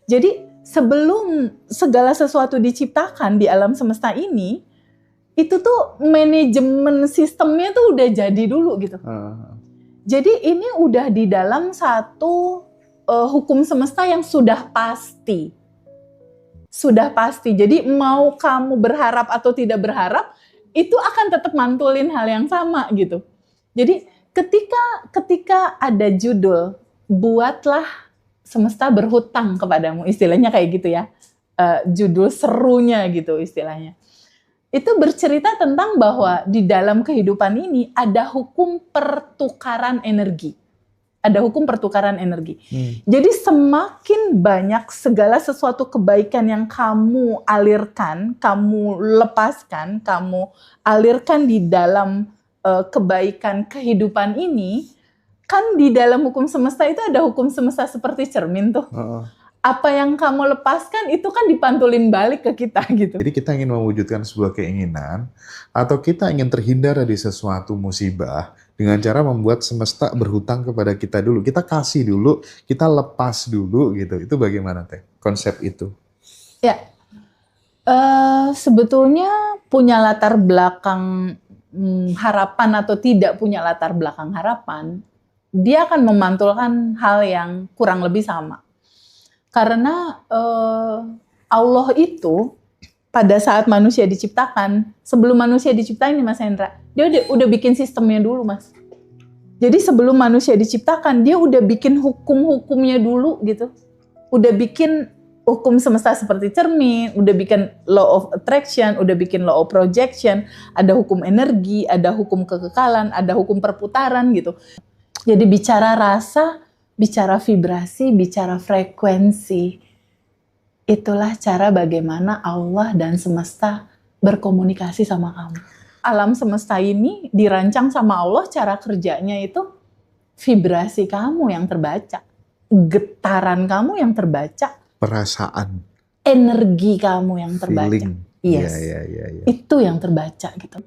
Jadi sebelum segala sesuatu diciptakan di alam semesta ini, itu tuh manajemen sistemnya tuh udah jadi dulu gitu. Jadi ini udah di dalam satu hukum semesta yang sudah pasti. Sudah pasti. Jadi mau kamu berharap atau tidak berharap, itu akan tetap mantulin hal yang sama gitu. Jadi ketika ada judul, buatlah semesta berhutang kepadamu, istilahnya kayak gitu ya. Judul serunya gitu istilahnya. Itu bercerita tentang bahwa di dalam kehidupan ini ada hukum pertukaran energi. Ada hukum pertukaran energi. Jadi semakin banyak segala sesuatu kebaikan yang kamu alirkan, kamu lepaskan, kamu alirkan di dalam kebaikan kehidupan ini, kan di dalam hukum semesta itu ada hukum semesta seperti cermin tuh. Apa yang kamu lepaskan itu kan dipantulin balik ke kita gitu. Jadi kita ingin mewujudkan sebuah keinginan atau kita ingin terhindar dari sesuatu musibah dengan cara membuat semesta berhutang kepada kita dulu. Kita kasih dulu, kita lepas dulu gitu. Itu bagaimana Teh konsep itu? Ya, sebetulnya punya latar belakang harapan atau tidak punya latar belakang harapan, dia akan memantulkan hal yang kurang lebih sama. Karena Allah itu pada saat manusia diciptakan, sebelum manusia diciptain nih Mas Hendra, dia udah bikin sistemnya dulu Mas. Jadi sebelum manusia diciptakan, dia udah bikin hukum-hukumnya dulu gitu. Udah bikin hukum semesta seperti cermin, udah bikin law of attraction, udah bikin law of projection, ada hukum energi, ada hukum kekekalan, ada hukum perputaran gitu. Jadi bicara rasa, bicara vibrasi, bicara frekuensi. Itulah cara bagaimana Allah dan semesta berkomunikasi sama kamu. Alam semesta ini dirancang sama Allah, cara kerjanya itu vibrasi kamu yang terbaca. Getaran kamu yang terbaca. Perasaan. Energi kamu yang terbaca. Feeling. Yes. Ya. Itu yang terbaca gitu.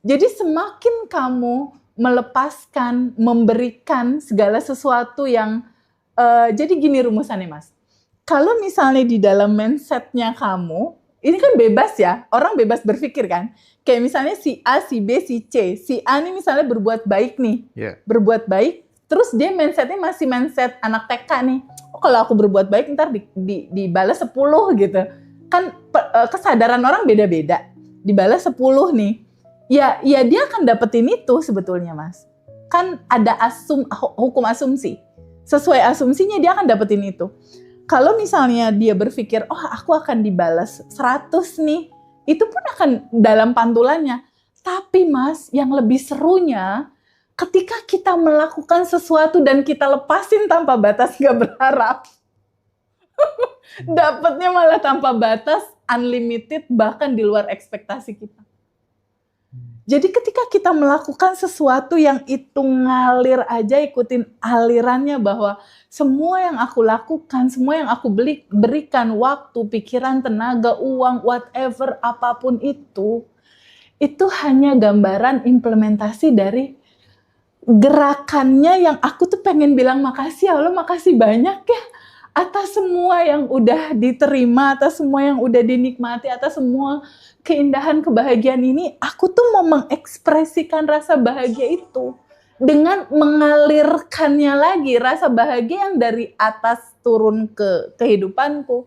Jadi semakin kamu melepaskan, memberikan segala sesuatu yang jadi gini rumusannya Mas. Kalau misalnya di dalam mindset-nya kamu, ini kan bebas ya, orang bebas berpikir kan. Kayak misalnya si A, si B, si C. Si A nih misalnya berbuat baik nih, berbuat baik, terus dia mindset-nya masih mindset anak TK nih. Oh, kalau aku berbuat baik ntar dibalas 10 gitu. Kan kesadaran orang beda-beda. Dibalas 10 nih. Ya dia akan dapetin itu sebetulnya Mas. Kan ada hukum asumsi. Sesuai asumsinya dia akan dapetin itu. Kalau misalnya dia berpikir, oh aku akan dibalas 100 nih, itu pun akan dalam pantulannya. Tapi Mas, yang lebih serunya, ketika kita melakukan sesuatu dan kita lepasin tanpa batas, gak berharap. Dapatnya malah tanpa batas, unlimited, bahkan di luar ekspektasi kita. Jadi ketika kita melakukan sesuatu yang itu ngalir aja, ikutin alirannya bahwa semua yang aku lakukan, semua yang aku berikan waktu, pikiran, tenaga, uang, whatever, apapun itu hanya gambaran implementasi dari gerakannya yang aku tuh pengen bilang makasih ya Allah, makasih banyak ya atas semua yang udah diterima, atas semua yang udah dinikmati, atas semua keindahan kebahagiaan ini. Aku tuh mau mengekspresikan rasa bahagia itu dengan mengalirkannya lagi, rasa bahagia yang dari atas turun ke kehidupanku.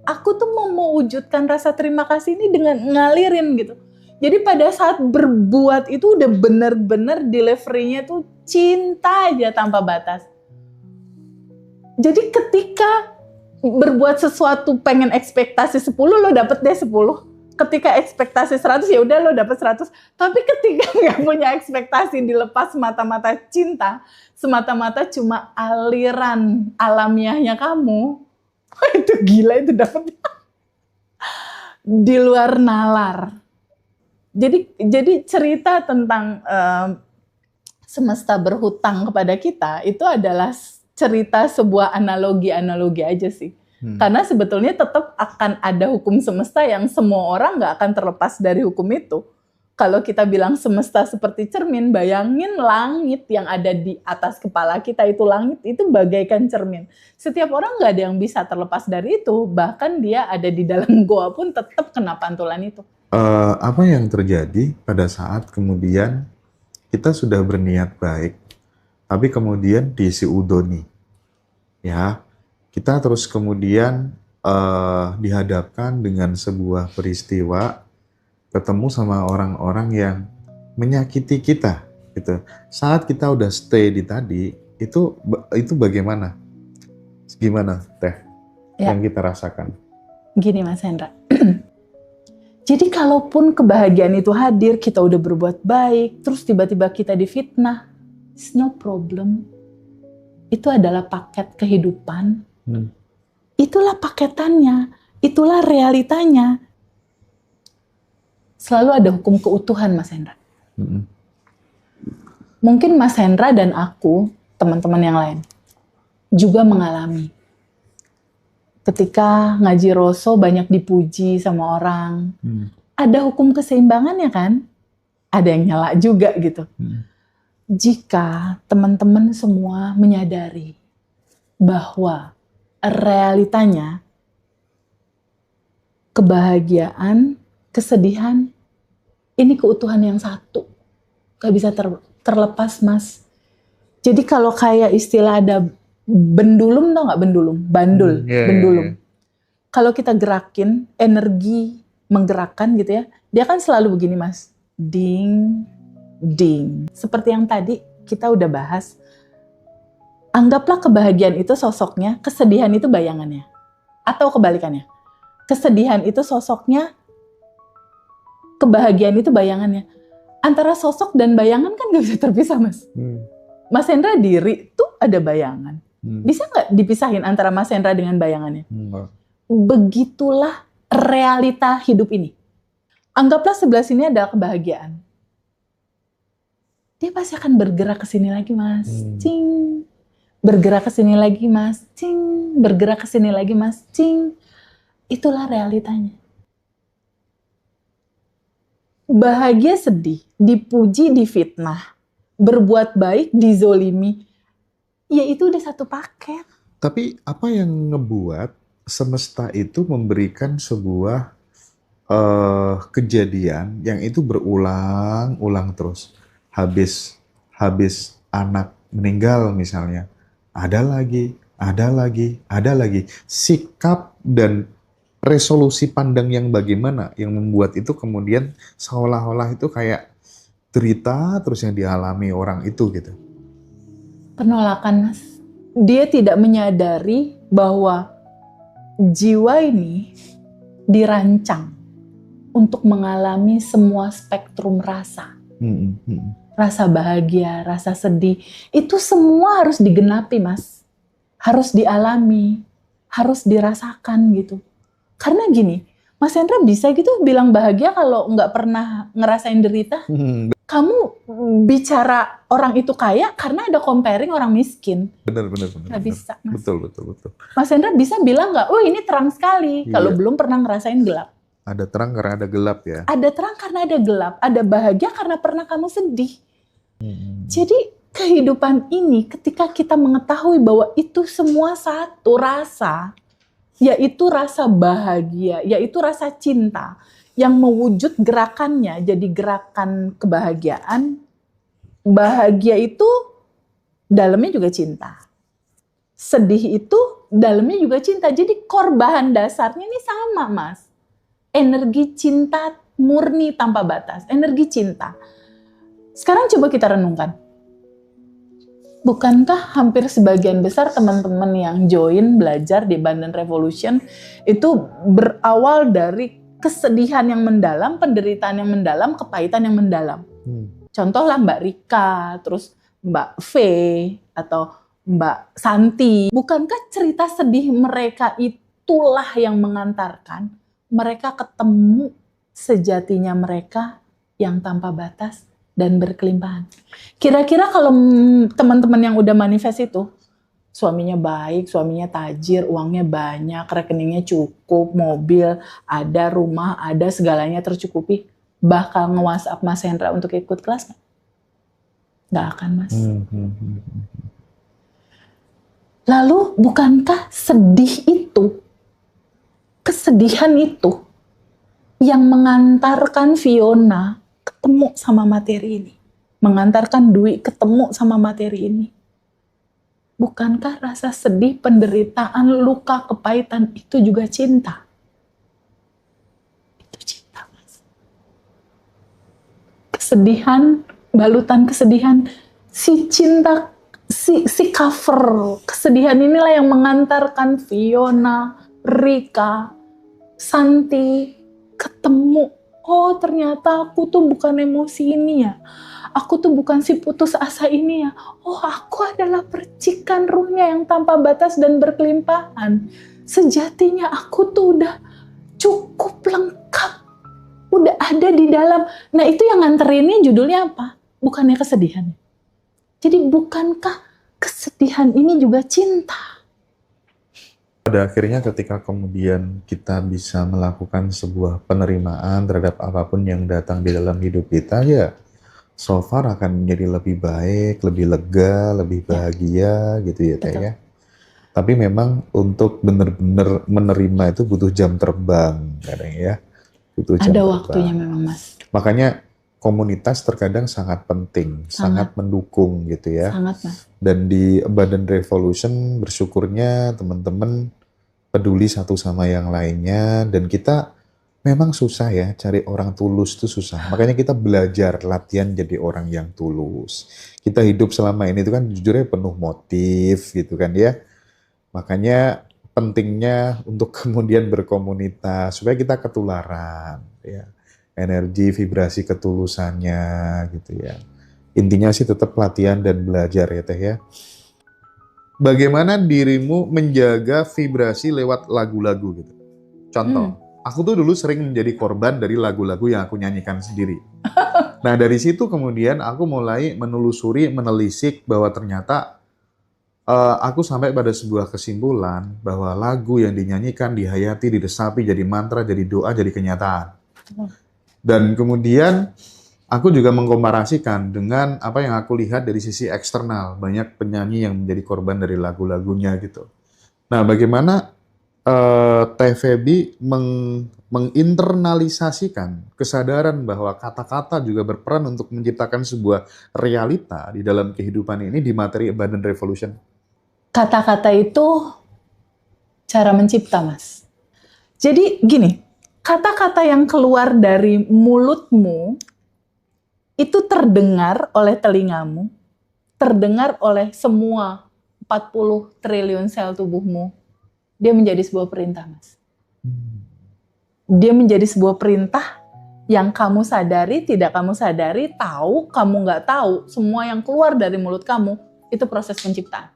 Aku tuh mau mewujudkan rasa terima kasih ini dengan ngalirin gitu. Jadi pada saat berbuat itu udah bener-bener delivery-nya tuh cinta aja tanpa batas. Jadi ketika berbuat sesuatu pengen ekspektasi 10, lo dapet deh 10. Ketika ekspektasi 100, ya udah lo dapet 100. Tapi ketika nggak punya ekspektasi, dilepas semata-mata cinta, semata-mata cuma aliran alamiahnya kamu, itu gila itu dapetnya. Di luar nalar. Jadi cerita tentang semesta berhutang kepada kita, itu adalah cerita sebuah analogi aja sih. Karena sebetulnya tetap akan ada hukum semesta yang semua orang nggak akan terlepas dari hukum itu. Kalau kita bilang semesta seperti cermin, bayangin langit yang ada di atas kepala kita, itu langit itu bagaikan cermin. Setiap orang nggak ada yang bisa terlepas dari itu, bahkan dia ada di dalam goa pun tetap kena pantulan itu. Apa yang terjadi pada saat kemudian kita sudah berniat baik, tapi kemudian diisi udoni, ya, kita terus kemudian dihadapkan dengan sebuah peristiwa, ketemu sama orang-orang yang menyakiti kita, gitu. Saat kita udah stay di tadi, itu bagaimana? Gimana, Teh, yang kita rasakan? Gini Mas Hendra, jadi kalaupun kebahagiaan itu hadir, kita udah berbuat baik, terus tiba-tiba kita difitnah, it's no problem. Itu adalah paket kehidupan. Itulah paketannya, itulah realitanya. Selalu ada hukum keutuhan, Mas Hendra. Mungkin Mas Hendra dan aku, teman-teman yang lain, juga mengalami. Ketika ngaji Roso banyak dipuji sama orang, ada hukum keseimbangannya kan? Ada yang nyala juga gitu. Jika teman-teman semua menyadari bahwa realitanya kebahagiaan, kesedihan, ini keutuhan yang satu. Gak bisa terlepas, Mas. Jadi kalau kayak istilah ada bendulum, tau gak bendulum? Bandul, bendulum. Kalau kita gerakin, energi menggerakkan gitu ya, dia kan selalu begini, Mas. Ding, ding. Seperti yang tadi kita udah bahas, anggaplah kebahagiaan itu sosoknya, kesedihan itu bayangannya. Atau kebalikannya. Kesedihan itu sosoknya, kebahagiaan itu bayangannya. Antara sosok dan bayangan kan gak bisa terpisah, Mas. Mas Hendra diri tuh ada bayangan. Bisa gak dipisahin antara Mas Hendra dengan bayangannya? Begitulah realita hidup ini. Anggaplah sebelah sini adalah kebahagiaan. Dia pasti akan bergerak ke sini lagi, Mas. Cing. Bergerak ke sini lagi, Mas. Cing. Bergerak ke sini lagi, Mas. Cing. Itulah realitanya. Bahagia sedih, dipuji difitnah, berbuat baik dizolimi, ya itu udah satu paket. Tapi apa yang ngebuat semesta itu memberikan sebuah kejadian yang itu berulang-ulang terus? Habis anak meninggal misalnya, ada lagi. Sikap dan resolusi pandang yang bagaimana yang membuat itu kemudian seolah-olah itu kayak derita terus yang dialami orang itu gitu. Penolakan, Mas. Dia tidak menyadari bahwa jiwa ini dirancang untuk mengalami semua spektrum rasa. Rasa bahagia, rasa sedih, itu semua harus digenapi, Mas. Harus dialami, harus dirasakan gitu. Karena gini, Mas Hendra bisa gitu bilang bahagia kalau nggak pernah ngerasain derita? Kamu bicara orang itu kaya karena ada comparing orang miskin. Benar. Nggak bisa, Mas. Betul. Mas Hendra bisa bilang nggak, oh ini terang sekali, kalau belum pernah ngerasain gelap. Ada terang karena ada gelap ya? Ada terang karena ada gelap, ada bahagia karena pernah kamu sedih. Jadi kehidupan ini ketika kita mengetahui bahwa itu semua satu rasa, yaitu rasa bahagia, yaitu rasa cinta yang mewujud gerakannya jadi gerakan kebahagiaan. Bahagia itu dalamnya juga cinta. Sedih itu dalamnya juga cinta. Jadi korban dasarnya ini sama, Mas. Energi cinta murni tanpa batas. Energi cinta. Sekarang coba kita renungkan. Bukankah hampir sebagian besar teman-teman yang join belajar di Abundant Revolution itu berawal dari kesedihan yang mendalam, penderitaan yang mendalam, kepahitan yang mendalam. Contohlah Mbak Rika, terus Mbak V, atau Mbak Santi. Bukankah cerita sedih mereka itulah yang mengantarkan mereka ketemu sejatinya mereka yang tanpa batas dan berkelimpahan. Kira-kira kalau teman-teman yang udah manifest itu, suaminya baik, suaminya tajir, uangnya banyak, rekeningnya cukup, mobil, ada rumah, ada segalanya tercukupi. bakal nge-WhatsApp Mas Hendra untuk ikut kelas nggak? Nggak akan, Mas. Lalu bukankah kesedihan itu yang mengantarkan Fiona ketemu sama materi ini, mengantarkan Dwi ketemu sama materi ini? Bukankah rasa sedih, penderitaan, luka, kepahitan itu juga cinta? Itu cinta, Mas. Kesedihan, balutan kesedihan, si cinta, si cover kesedihan inilah yang mengantarkan Fiona, Rika, Santi ketemu. Oh, ternyata aku tuh bukan emosi ini ya. Aku tuh bukan si putus asa ini ya. Oh, aku adalah percikan ruhnya yang tanpa batas dan berkelimpahan. Sejatinya aku tuh udah cukup lengkap. Udah ada di dalam. Nah, itu yang nganterinnya judulnya apa? Bukannya kesedihan. Jadi bukankah kesedihan ini juga cinta? Pada akhirnya ketika kemudian kita bisa melakukan sebuah penerimaan terhadap apapun yang datang di dalam hidup kita, ya so far akan menjadi lebih baik, lebih lega, lebih bahagia gitu ya Teh ya. Tapi memang untuk benar-benar menerima itu butuh jam terbang kadang ya. Butuh jam Ada terbang. waktunya memang, Mas. Makanya komunitas terkadang sangat penting, sangat mendukung gitu ya. Sangat, Mas. Dan di Abundant Revolution bersyukurnya teman-teman peduli satu sama yang lainnya, dan kita memang susah ya cari orang tulus itu susah. Makanya kita belajar latihan jadi orang yang tulus. Kita hidup selama ini itu kan jujurnya penuh motif gitu kan ya. Makanya pentingnya untuk kemudian berkomunitas supaya kita ketularan ya. Energi, vibrasi ketulusannya gitu ya. Intinya sih tetap latihan dan belajar ya Teh ya. Bagaimana dirimu menjaga vibrasi lewat lagu-lagu gitu? Contoh, aku tuh dulu sering menjadi korban dari lagu-lagu yang aku nyanyikan sendiri. Nah dari situ kemudian aku mulai menelusuri, menelisik bahwa ternyata aku sampai pada sebuah kesimpulan bahwa lagu yang dinyanyikan, dihayati, diresapi, jadi mantra, jadi doa, jadi kenyataan. Dan kemudian aku juga mengkomparasikan dengan apa yang aku lihat dari sisi eksternal. Banyak penyanyi yang menjadi korban dari lagu-lagunya gitu. Nah, bagaimana Teh Feby menginternalisasikan kesadaran bahwa kata-kata juga berperan untuk menciptakan sebuah realita di dalam kehidupan ini di materi Abundant Revolution? Kata-kata itu cara mencipta, Mas. Jadi gini, kata-kata yang keluar dari mulutmu itu terdengar oleh telingamu, terdengar oleh semua 40 triliun sel tubuhmu. Dia menjadi sebuah perintah, Mas. Dia menjadi sebuah perintah yang kamu sadari, tidak kamu sadari, tahu, kamu nggak tahu. Semua yang keluar dari mulut kamu, itu proses penciptaan.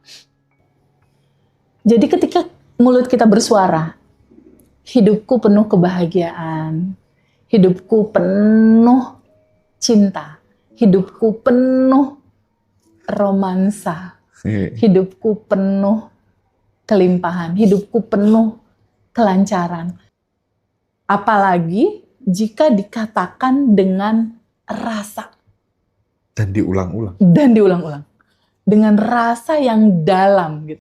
Jadi ketika mulut kita bersuara, hidupku penuh kebahagiaan, hidupku penuh cinta, hidupku penuh romansa, hidupku penuh kelimpahan, hidupku penuh kelancaran. Apalagi jika dikatakan dengan rasa. Dan diulang-ulang. Dengan rasa yang dalam gitu.